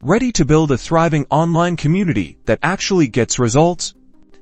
Ready to build a thriving online community that actually gets results?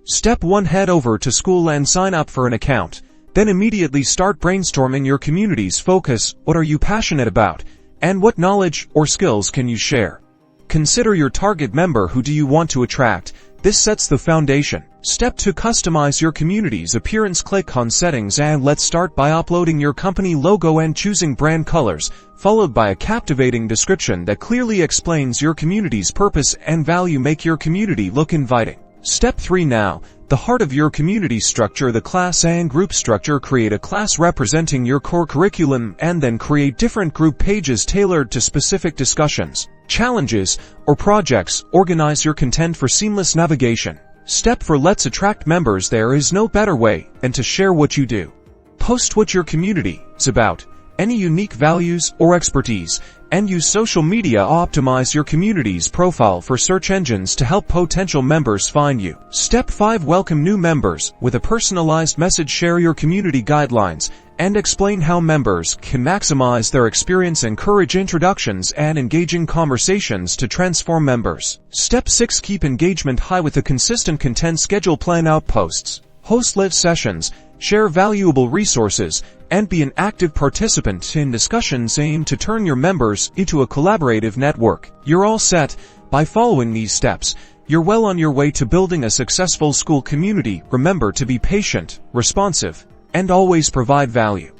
Step 1. Head over to Skool and sign up for an account. Then immediately start brainstorming your community's focus. What are you passionate about? And what knowledge or skills can you share? Consider your target member. Who do you want to attract? This sets the foundation. Step 2. Customize your community's appearance. Click on Settings and let's start by uploading your company logo and choosing brand colors, followed by a captivating description that clearly explains your community's purpose and value. Make your community look inviting. Step 3. Now, the heart of your community. Structure the class and group structure. Create a class representing your core curriculum and then create different group pages tailored to specific discussions, challenges, or projects. Organize your content for seamless navigation. Step 4. Let's attract members. There is no better way than to share what you do. Post what your community is about, any unique values or expertise, and use social media. Optimize your community's profile for search engines to help potential members find you. Step 5. Welcome new members with a personalized message. Share your community guidelines and explain how members can maximize their experience. Encourage introductions and engaging conversations to transform members. Step 6. Keep engagement high with a consistent content schedule. Plan out posts, host live sessions, share valuable resources, and be an active participant in discussions. Aim to turn your members into a collaborative network. You're all set. By following these steps, you're well on your way to building a successful Skool community. Remember to be patient, responsive, and always provide value.